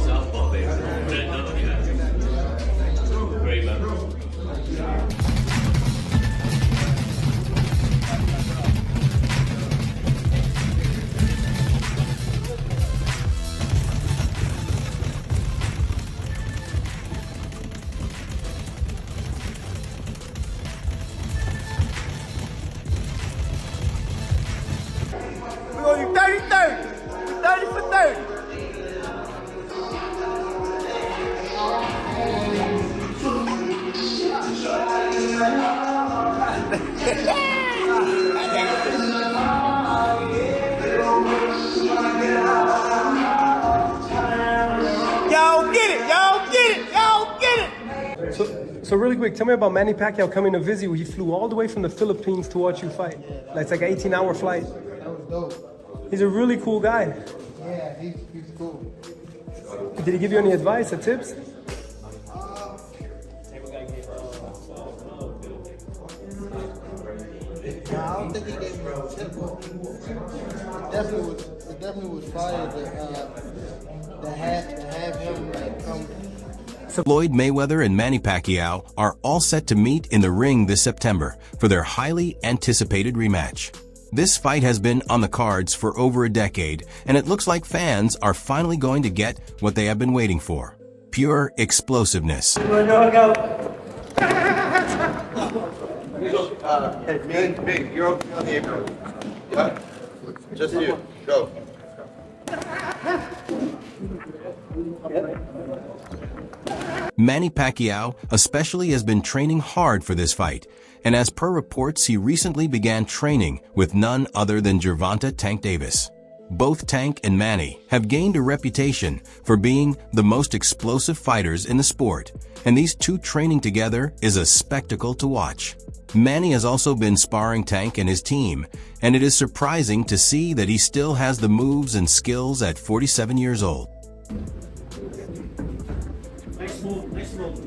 Southpaw, baby. Great, man. We're going 30-30. 30 for 30. Y'all get it, y'all get it, y'all get it. So really quick, tell me about Manny Pacquiao coming to visit you. He flew all the way from the Philippines to watch you fight. It's like an 18-hour flight. That was dope. He's a really cool guy. Yeah, he's cool. Did he give you any advice or tips? I don't think he gave me a tip. It definitely was fire to have him like come. Floyd Mayweather and Manny Pacquiao are all set to meet in the ring this September for their highly anticipated rematch. This fight has been on the cards for over a decade, and it looks like fans are finally going to get what they have been waiting for: pure explosiveness. Big, you're on the apron. Yeah, just you. Go. Manny Pacquiao especially has been training hard for this fight, and as per reports, he recently began training with none other than Gervonta "Tank" Davis. Both Tank and Manny have gained a reputation for being the most explosive fighters in the sport, and these two training together is a spectacle to watch. Manny has also been sparring Tank and his team, and it is surprising to see that he still has the moves and skills at 47 years old. Nice move, nice move.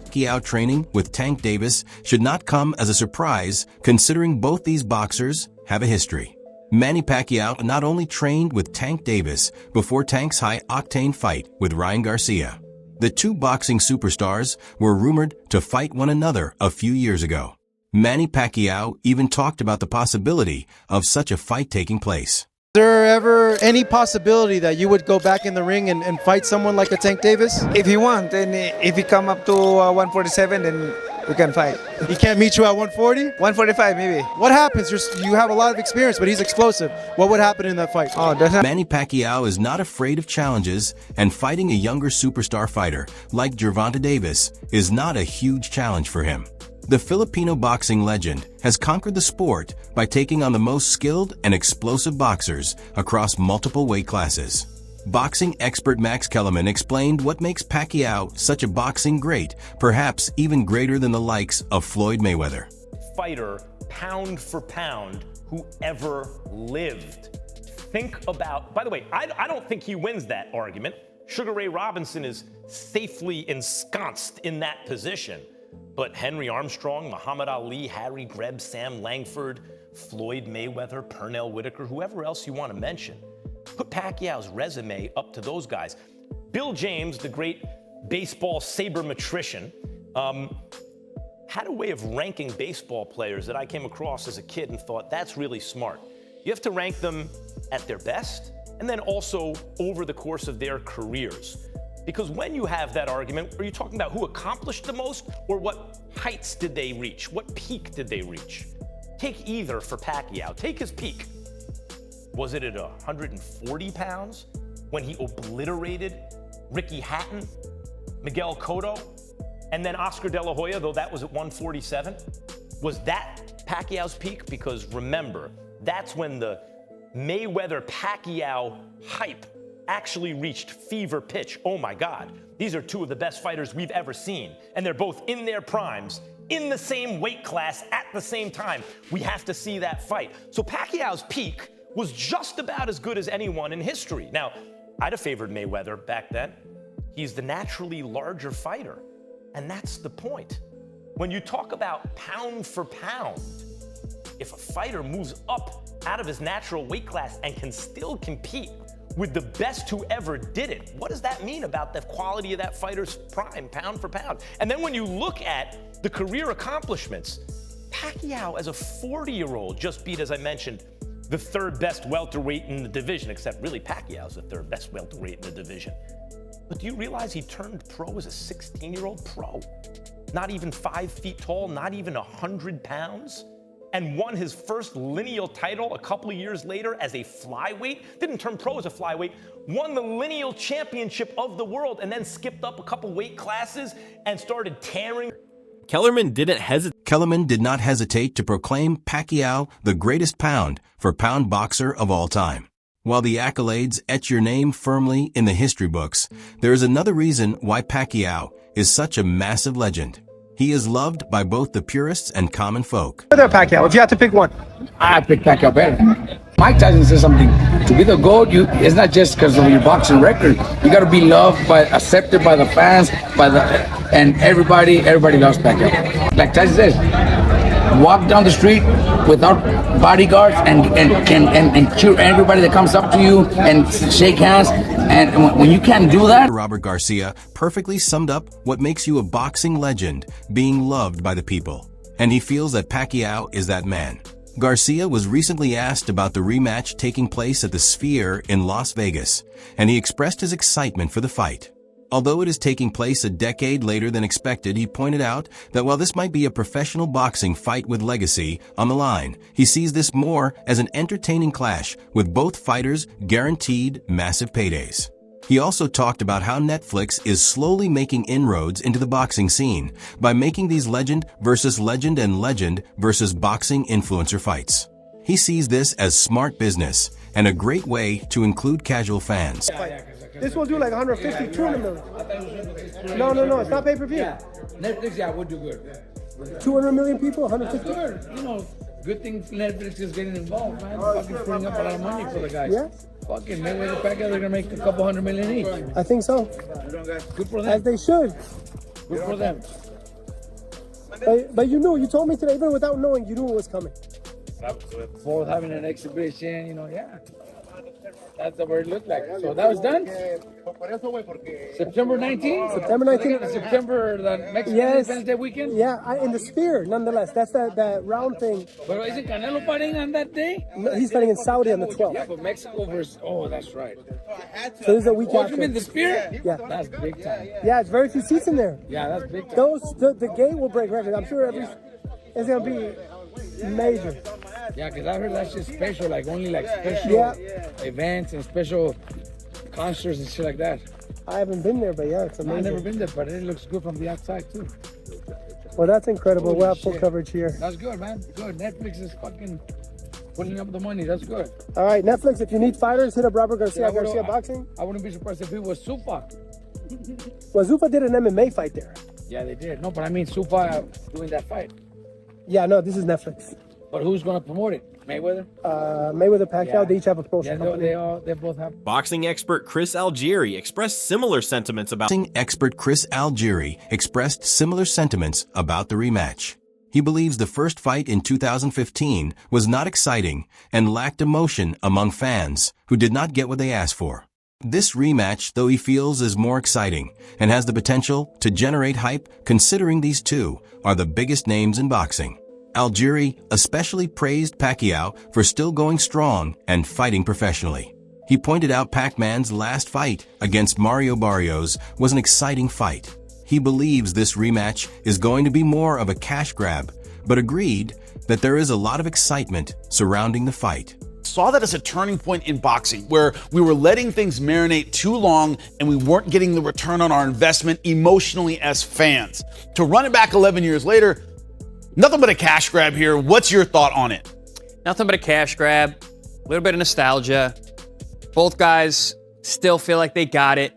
Pacquiao training with Tank Davis should not come as a surprise, considering both these boxers have a history. Manny Pacquiao not only trained with Tank Davis before Tank's high-octane fight with Ryan Garcia. The two boxing superstars were rumored to fight one another a few years ago. Manny Pacquiao even talked about the possibility of such a fight taking place. Is there ever any possibility that you would go back in the ring and fight someone like a Tank Davis? If he wants, and if he come up to 147, then we can fight. He can't meet you at 140? 145 maybe. What happens? You have a lot of experience, but he's explosive. What would happen in that fight? Oh, that's not. Manny Pacquiao is not afraid of challenges, and fighting a younger superstar fighter like Gervonta Davis is not a huge challenge for him. The Filipino boxing legend has conquered the sport by taking on the most skilled and explosive boxers across multiple weight classes. Boxing expert Max Kellerman explained what makes Pacquiao such a boxing great, perhaps even greater than the likes of Floyd Mayweather. Fighter, pound for pound, who ever lived. Think about, by the way, I don't think he wins that argument. Sugar Ray Robinson is safely ensconced in that position. But Henry Armstrong, Muhammad Ali, Harry Greb, Sam Langford, Floyd Mayweather, Pernell Whitaker, whoever else you want to mention, put Pacquiao's resume up to those guys. Bill James, the great baseball sabermetrician, had a way of ranking baseball players that I came across as a kid and thought, that's really smart. You have to rank them at their best and then also over the course of their careers. Because when you have that argument, are you talking about who accomplished the most or what heights did they reach? What peak did they reach? Take either for Pacquiao. Take his peak. Was it at 140 pounds when he obliterated Ricky Hatton, Miguel Cotto, and then Oscar De La Hoya, though that was at 147? Was that Pacquiao's peak? Because remember, that's when the Mayweather-Pacquiao hype actually reached fever pitch. Oh my God, these are two of the best fighters we've ever seen. And they're both in their primes, in the same weight class at the same time. We have to see that fight. So Pacquiao's peak was just about as good as anyone in history. Now, I'd have favored Mayweather back then. He's the naturally larger fighter. And that's the point. When you talk about pound for pound, if a fighter moves up out of his natural weight class and can still compete with the best who ever did it, what does that mean about the quality of that fighter's prime, pound for pound? And then when you look at the career accomplishments, Pacquiao as a 40-year-old just beat, as I mentioned, the third best welterweight in the division, except really Pacquiao's the third best welterweight in the division. But do you realize he turned pro as a 16-year-old pro? Not even 5 feet tall, not even 100 pounds, and won his first lineal title a couple of years later as a flyweight. Didn't turn pro as a flyweight, won the lineal championship of the world, and then skipped up a couple weight classes and started tearing. Kellerman did not hesitate to proclaim Pacquiao the greatest pound-for-pound boxer of all time. While the accolades etch your name firmly in the history books, there is another reason why Pacquiao is such a massive legend. He is loved by both the purists and common folk. There, Pacquiao, if you had to pick one. I pick Pacquiao better. Mike Tyson said something. To be the GOAT, it's not just because of your boxing record. You got to be loved, accepted by the fans, and everybody loves Pacquiao. Like Tyson says, walk down the street without bodyguards and cheer everybody that comes up to you and shake hands. And when you can't do that, Robert Garcia perfectly summed up what makes you a boxing legend, being loved by the people. And he feels that Pacquiao is that man. Garcia was recently asked about the rematch taking place at the Sphere in Las Vegas, and he expressed his excitement for the fight. Although it is taking place a decade later than expected, he pointed out that while this might be a professional boxing fight with legacy on the line, he sees this more as an entertaining clash with both fighters guaranteed massive paydays. He also talked about how Netflix is slowly making inroads into the boxing scene by making these legend versus legend and legend versus boxing influencer fights. He sees this as smart business and a great way to include casual fans. This will do like 150, 200 million. No, it's not pay-per-view. yeah, Netflix, would do good. 200 million people, 150? Good. Good thing Netflix is getting involved, man. Fucking freeing up a lot of money for the guys. Yeah. Fucking Mayweather Pacquiao, they're gonna make a couple $100 million each. I think so. Good for them. As they should. Good for them. But you told me today, even without knowing, you knew it was coming. Both having an exhibition, yeah. That's what it looked like. So that was done? September 19th? September 19th. September, the Mexican Independence Day weekend? Yeah, in the Sphere, nonetheless. That's that round thing. But isn't Canelo fighting on that day? No, he's fighting in Saudi on the 12th. Yeah, but Mexico versus, that's right. So this is a week after. You mean the Sphere? Yeah. That's big time. Yeah, it's very few seats in there. Yeah, that's big time. The gate will break records. I'm sure it's going to be major. Yeah, because I heard that's just special, like only like special events and special concerts and shit like that. I haven't been there, but yeah, it's amazing. I've never been there, but it looks good from the outside too. Well, that's incredible. Holy we'll have full shit. coverage here. That's good, man. Good. Netflix is fucking putting up the money. That's good. All right, Netflix, if you need fighters, hit up Robert Garcia, Yeah, Garcia Boxing. I wouldn't be surprised if it was Supa. Well, Zupa did an MMA fight there. Yeah, they did. No, but I mean Supa doing that fight. Yeah, no, this is Netflix. But who's going to promote it? Mayweather? Mayweather, Pacquiao, they each have a promotion company. They both have. Boxing expert Chris Algieri expressed similar sentiments about. Boxing expert Chris Algieri expressed similar sentiments about the rematch. He believes the first fight in 2015 was not exciting and lacked emotion among fans who did not get what they asked for. This rematch, though, he feels is more exciting and has the potential to generate hype, considering these two are the biggest names in boxing. Algieri especially praised Pacquiao for still going strong and fighting professionally. He pointed out Pac-Man's last fight against Mario Barrios was an exciting fight. He believes this rematch is going to be more of a cash grab, but agreed that there is a lot of excitement surrounding the fight. Saw that as a turning point in boxing, where we were letting things marinate too long and we weren't getting the return on our investment emotionally as fans. To run it back 11 years later, nothing but a cash grab here. What's your thought on it? Nothing but a cash grab, a little bit of nostalgia. Both guys still feel like they got it.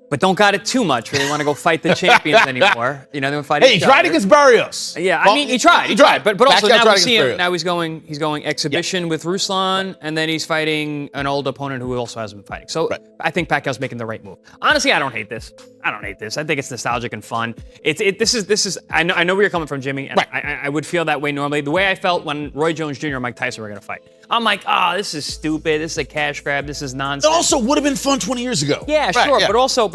but don't got it too much where they want to go fight the champions anymore. You know, they want to fight Hey, each he tried other. against Barrios. Yeah, Well, I mean, he tried. But also Pacquiao now tried we see against him. Now he's going exhibition with Ruslan, and then he's fighting an old opponent who also hasn't been fighting. So I think Pacquiao's making the right move. Honestly, I don't hate this. I think it's nostalgic and fun. This is. I know where you're coming from, Jimmy. And I would feel that way normally. The way I felt when Roy Jones Jr. and Mike Tyson were going to fight. I'm like, this is stupid. This is a cash grab. This is nonsense. It also would have been fun 20 years ago. Yeah, sure. But also,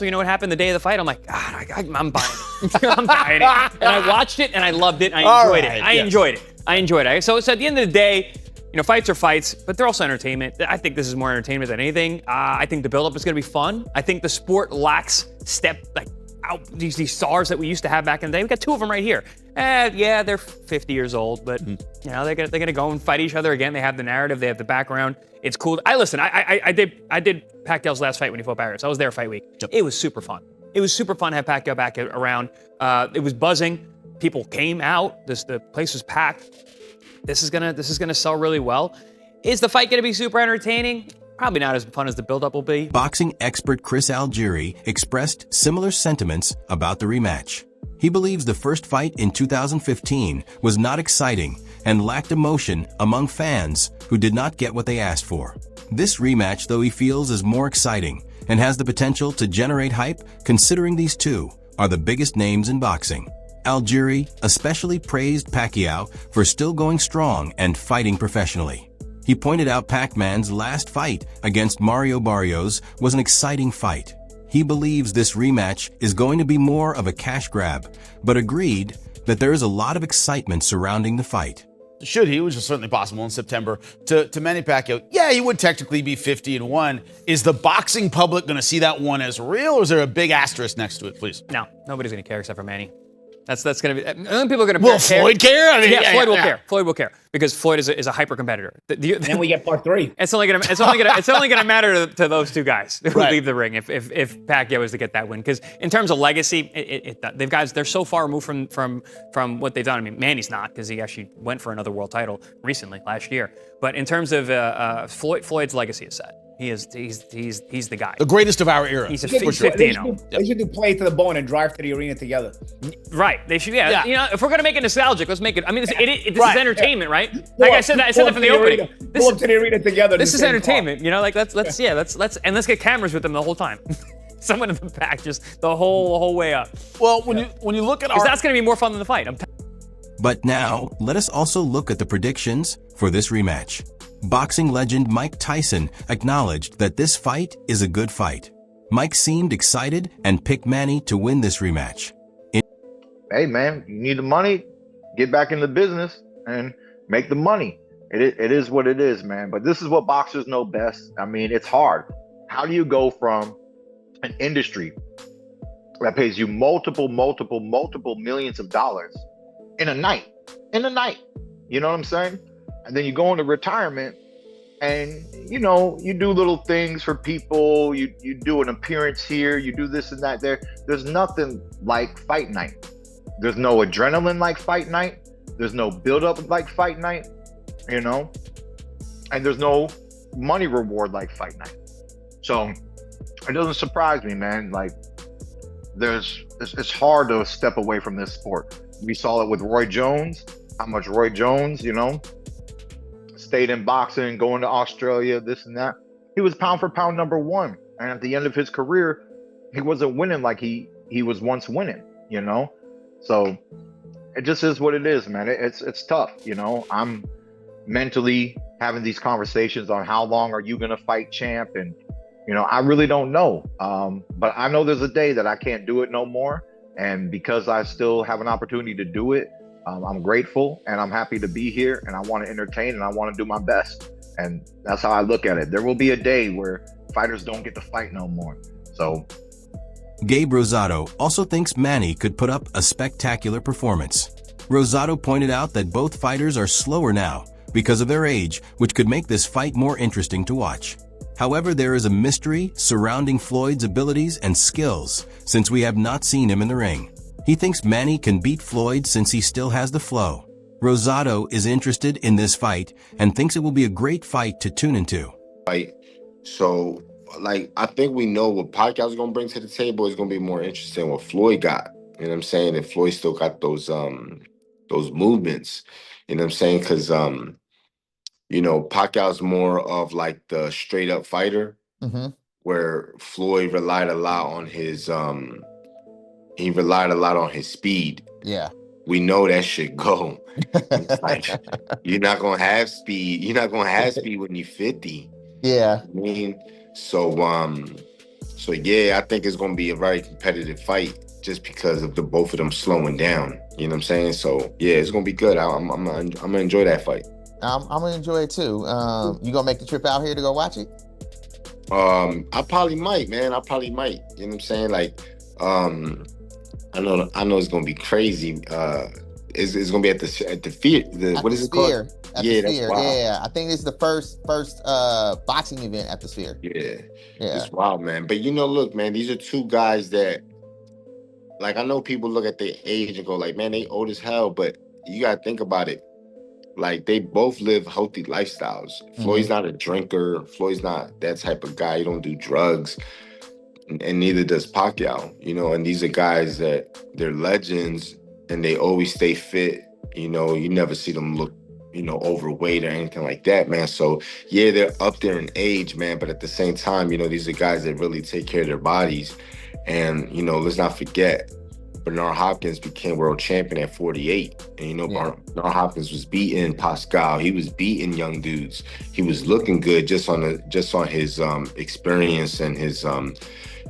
you know what happened the day of the fight? I'm like, God, I'm buying it. I'm buying it. And I watched it and I loved it. And I enjoyed it. I enjoyed it. So at the end of the day, you know, fights are fights, but they're also entertainment. I think this is more entertainment than anything. I think the build-up is going to be fun. I think the sport lacks these stars that we used to have back in the day. We got two of them right here. Yeah, they're 50 years old, but you know they're gonna go and fight each other again. They have the narrative, they have the background. It's cool. I did Pacquiao's last fight when he fought Barrios. I was there fight week. It was super fun. It was super fun to have Pacquiao back around. It was buzzing. People came out. The place was packed. This is gonna sell really well. Is the fight gonna be super entertaining? Probably not as fun as the build-up will be. Boxing expert Chris Algieri expressed similar sentiments about the rematch. He believes the first fight in 2015 was not exciting and lacked emotion among fans who did not get what they asked for. This rematch, though, he feels is more exciting and has the potential to generate hype, considering these two are the biggest names in boxing. Algieri especially praised Pacquiao for still going strong and fighting professionally. He pointed out Pac-Man's last fight against Mario Barrios was an exciting fight. He believes this rematch is going to be more of a cash grab, but agreed that there is a lot of excitement surrounding the fight. Should he, which is certainly possible in September, to Manny Pacquiao, yeah, he would technically be 50-1. Is the boxing public going to see that one as real, or is there a big asterisk next to it, please? No, nobody's going to care except for Manny. That's going to be. The only people are going to. Will Floyd care? I mean, yeah, Floyd will care. Floyd will care because Floyd is a hyper competitor. And then we get part 3. It's only going to matter to those two guys who leave the ring if Pacquiao is to get that win. Because in terms of legacy, they're so far removed from what they've done. I mean, Manny's not because he actually went for another world title recently last year. But in terms of Floyd's legacy is set. He's the guy. The greatest of our era. He's a They 50-0. should do play to the bone and drive to the arena together. Right. They should. Yeah. You know, if we're gonna make it nostalgic, let's make it. I mean, this is entertainment, right? Like I said that from the opening. Go up to the arena together. This is entertainment. You know, like let's get cameras with them the whole time. Someone in the back, just the whole way up. Well, when you look at that's gonna be more fun than the fight. But now, let us also look at the predictions for this rematch. Boxing legend Mike Tyson acknowledged that this fight is a good fight. Mike seemed excited and picked Manny to win this rematch. Hey, man, you need the money, get back in the business and make the money. It is what it is, man. But this is what boxers know best. I mean, it's hard. How do you go from an industry that pays you multiple millions of dollars in a night? You know what I'm saying? And then you go into retirement and, you know, you do little things for people. You do an appearance here. You do this and that there. There's nothing like fight night. There's no adrenaline like fight night. There's no build-up like fight night, you know? And there's no money reward like fight night. So it doesn't surprise me, man. Like, it's hard to step away from this sport. We saw it with Roy Jones, how much Roy Jones, you know, stayed in boxing, going to Australia, this and that. He was pound for pound #1. And at the end of his career, he wasn't winning like he was once winning, you know? So it just is what it is, man. It's tough, you know? I'm mentally having these conversations on how long are you going to fight champ? And, you know, I really don't know. But I know there's a day that I can't do it no more. And because I still have an opportunity to do it, I'm grateful and I'm happy to be here and I want to entertain and I want to do my best. And that's how I look at it. There will be a day where fighters don't get to fight no more. So Gabe Rosado also thinks Manny could put up a spectacular performance. Rosado pointed out that both fighters are slower now because of their age, which could make this fight more interesting to watch. However, there is a mystery surrounding Floyd's abilities and skills since we have not seen him in the ring. He thinks Manny can beat Floyd since he still has the flow. Rosado is interested in this fight and thinks it will be a great fight to tune into. So like I think we know what Pacquiao's gonna bring to the table is gonna be more interesting what Floyd got. You know what I'm saying? And Floyd still got those movements. You know what I'm saying? Because you know, Pacquiao's more of like the straight up fighter, where Floyd relied a lot on his speed. Yeah. We know that shit go. It's like you're not gonna have speed. You're not gonna have speed when you're 50. Yeah. I mean, so yeah, I think it's gonna be a very competitive fight just because of the both of them slowing down. You know what I'm saying? So yeah, it's gonna be good. I'm gonna enjoy that fight. I'm gonna enjoy it too. You gonna make the trip out here to go watch it? I probably might, man. I probably might. You know what I'm saying? Like, I know it's gonna be crazy. It's gonna be at the Sphere. What is it called? At the Sphere. Yeah, I think it's the first boxing event at the Sphere. Yeah, it's wild, man. But you know, look, man, these are two guys that, like, I know people look at their age and go, like, man, they old as hell. But you gotta think about it. Like, they both live healthy lifestyles. Floyd's not a drinker. Floyd's not that type of guy. He don't do drugs. And neither does Pacquiao, you know, and these are guys that they're legends and they always stay fit. You know, you never see them look, you know, overweight or anything like that, man. So yeah, they're up there in age, man. But at the same time, you know, these are guys that really take care of their bodies. And, you know, let's not forget, Bernard Hopkins became world champion at 48. And, you know, Bernard Hopkins was beating Pascal. He was beating young dudes. He was looking good just on his experience and his,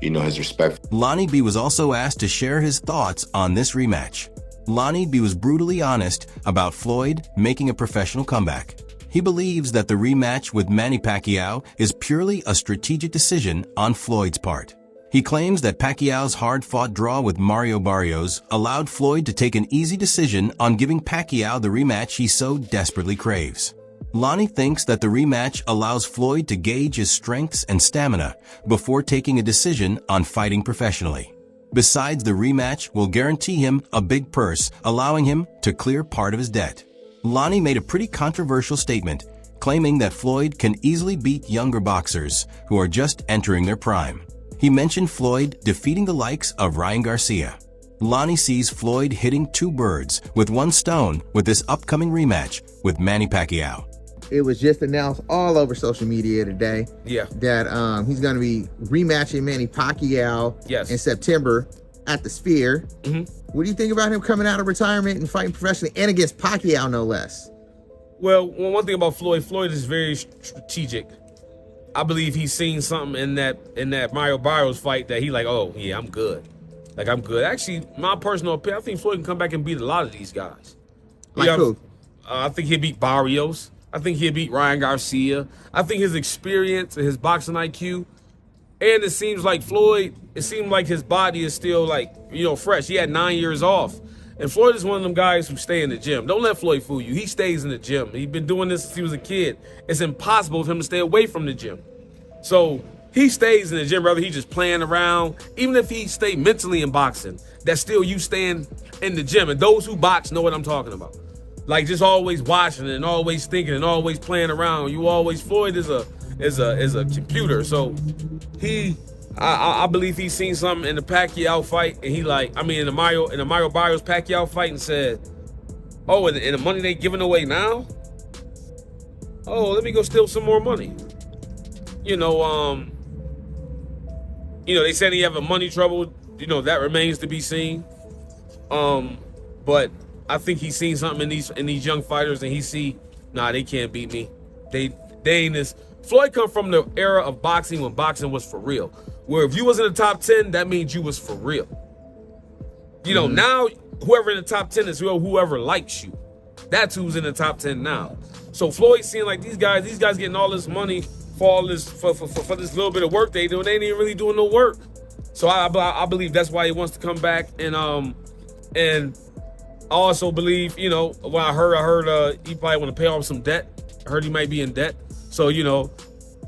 you know, his respect. Lonnie B was also asked to share his thoughts on this rematch. Lonnie B was brutally honest about Floyd making a professional comeback. He believes that the rematch with Manny Pacquiao is purely a strategic decision on Floyd's part. He claims that Pacquiao's hard-fought draw with Mario Barrios allowed Floyd to take an easy decision on giving Pacquiao the rematch he so desperately craves. Lonnie thinks that the rematch allows Floyd to gauge his strengths and stamina before taking a decision on fighting professionally. Besides, the rematch will guarantee him a big purse, allowing him to clear part of his debt. Lonnie made a pretty controversial statement, claiming that Floyd can easily beat younger boxers who are just entering their prime. He mentioned Floyd defeating the likes of Ryan Garcia. Lonnie sees Floyd hitting two birds with one stone with this upcoming rematch with Manny Pacquiao. It was just announced all over social media today that he's going to be rematching Manny Pacquiao in September at the Sphere. What do you think about him coming out of retirement and fighting professionally and against Pacquiao, no less? Well, one thing about Floyd is very strategic. I believe he's seen something in that Mario Barrios fight that he like, oh yeah, I'm good. Like, I'm good. Actually, my personal opinion, I think Floyd can come back and beat a lot of these guys. Like who? I think he'll beat Barrios. I think he'll beat Ryan Garcia. I think his experience and his boxing IQ, and it seems like Floyd, it seems like his body is still, like, you know, fresh. He had 9 years off. And Floyd is one of them guys who stay in the gym. Don't let Floyd fool you. He stays in the gym. He's been doing this since he was a kid. It's impossible for him to stay away from the gym. So he stays in the gym, whether he's just playing around. Even if he stay mentally in boxing, that's still you staying in the gym. And those who box know what I'm talking about. Like, just always watching and always thinking and always playing around. Floyd is a computer. So I believe he's seen something in the Pacquiao fight, and in the Mario Barrios Pacquiao fight, and said, oh, and the money they giving away now? Oh, let me go steal some more money. You know, they said he have a money trouble. You know, that remains to be seen. But I think he's seen something in these young fighters, and he see, nah, they can't beat me. They ain't this. Floyd come from the era of boxing when boxing was for real. Where if you was in the top 10, that means you was for real. You know, now whoever in the top 10 is whoever likes you. That's who's in the top 10 now. So Floyd's seeing like these guys getting all this money for all this for this little bit of work they do. They ain't even really doing no work. So I believe that's why he wants to come back, and I also believe, you know, what I heard he probably want to pay off some debt. I heard he might be in debt. So, you know,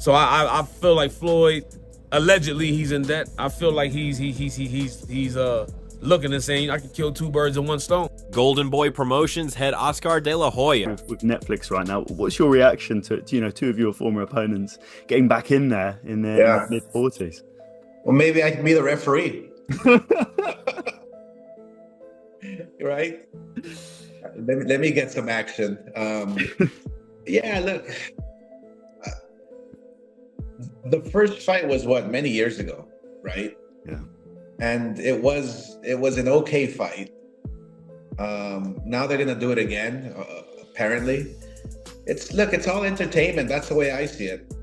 I feel like Floyd, allegedly he's in debt. I feel like he's looking and saying I can kill 2 birds in 1 stone. Golden Boy Promotions head Oscar De La Hoya. With Netflix right now, what's your reaction to 2 of your former opponents getting back in there in their mid-40s? Well, maybe I can be the referee. Right? Let me get some action. Yeah, look. The first fight was many years ago, right? Yeah. And it was an okay fight. Now they're gonna do it again, apparently. It's all entertainment. That's the way I see it.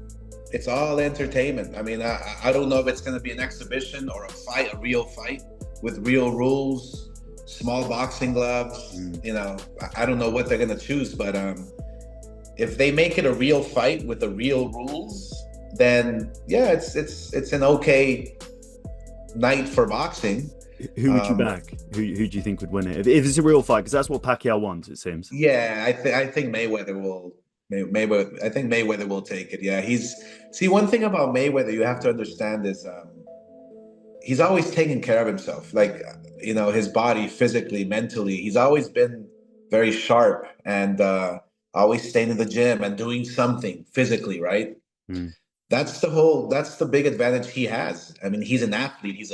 It's all entertainment. I mean, I don't know if it's gonna be an exhibition or a real fight with real rules, small boxing gloves. I don't know what they're gonna choose, but if they make it a real fight with the real rules, then yeah, it's an okay night for boxing. Who would you back? Who do you think would win it? If it's a real fight, because that's what Pacquiao wants, it seems. Yeah, I think Mayweather will. I think Mayweather will take it. Yeah, one thing about Mayweather you have to understand is he's always taking care of himself. Like, his body, physically, mentally, he's always been very sharp and always staying in the gym and doing something physically, right? Mm. That's the big advantage he has. I mean, he's an athlete. He's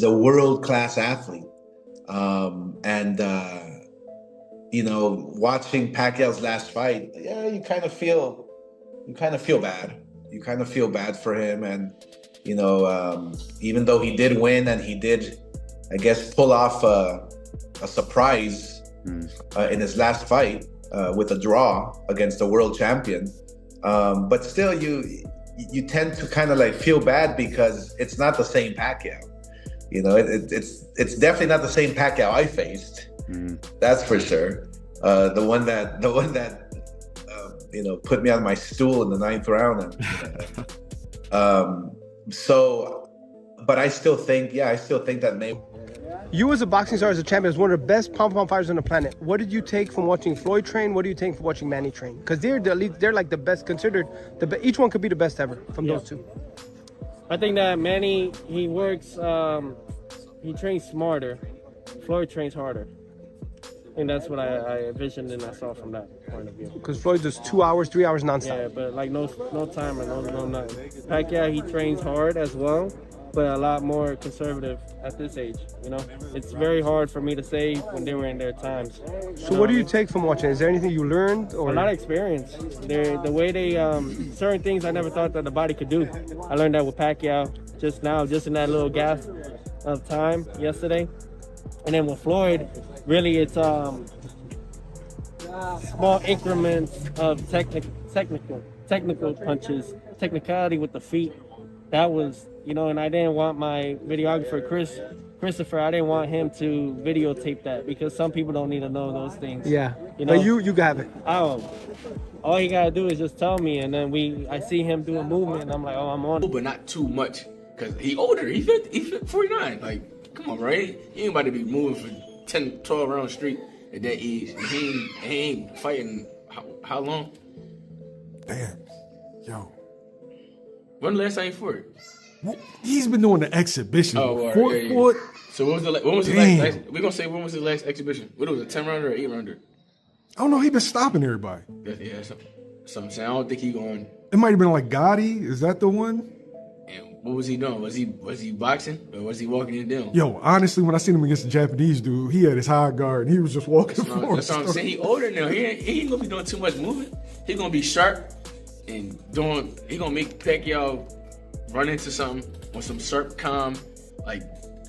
a world-class athlete. Watching Pacquiao's last fight, yeah, you kind of feel bad. You kind of feel bad for him. And, even though he did win and he did, I guess, pull off a surprise in his last fight with a draw against the world champion. But still, you tend to kind of feel bad because it's not the same Pacquiao. It's definitely not the same Pacquiao I faced. That's for sure. The one that put me on my stool in the 9th round. But I still think that Mayweather. You as a boxing star, as a champion, as one of the best pound-for-pound fighters on the planet. What did you take from watching Floyd train? What do you take from watching Manny train? Because they're like the best, considered each one could be the best ever from those two. I think that Manny, he works, he trains smarter. Floyd trains harder. And that's what I envisioned and I saw from that point of view. Because Floyd does 2 hours, 3 hours nonstop. Yeah, but no timer, no nothing. Pacquiao, he trains hard as well, but a lot more conservative at this age. It's very hard for me to say when they were in their times. So what do you take from watching? Is there anything you learned? Or a lot of experience. The way they certain things I never thought that the body could do. I learned that with Pacquiao just in that little gap of time yesterday. And then with Floyd, really it's small increments of technical punches, technicality with the feet. That was, and I didn't want my videographer, Christopher, I didn't want him to videotape that because some people don't need to know those things. Yeah, but you got it. All he gotta do is just tell me, and then I see him do a movement, and I'm like, oh, I'm on it. But not too much, because he older, he 49, like, come on, right? He ain't about to be moving for 10, 12 rounds straight at that age. He ain't fighting how long? Damn. Yo. When the last time he fought? He's been doing the exhibition. Oh, right, Fought. So when was his last? We're gonna say when was his last exhibition? What was it, 10 rounder or 8 rounder? I don't know. He been stopping everybody. Yeah, so I'm saying I don't think he going. It might have been like Gotti. Is that the one? And what was he doing? Was he boxing or was he walking it down? Yo, honestly, when I seen him against the Japanese dude, he had his high guard and he was just walking forward. That's what I'm saying. He older now. He ain't gonna be doing too much movement. He gonna be sharp and he gonna make Pacquiao run into something with some sharp, calm, like,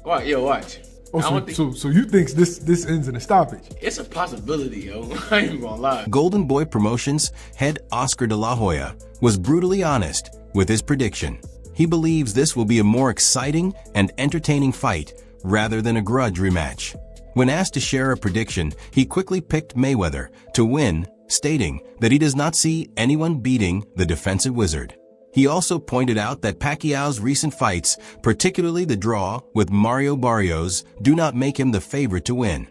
watch. Oh, so you think this ends in a stoppage? It's a possibility, yo. I ain't even gonna lie. Golden Boy Promotions head Oscar De La Hoya was brutally honest with his prediction. He believes this will be a more exciting and entertaining fight rather than a grudge rematch. When asked to share a prediction, he quickly picked Mayweather to win, stating that he does not see anyone beating the defensive wizard. He also pointed out that Pacquiao's recent fights, particularly the draw with Mario Barrios, do not make him the favorite to win.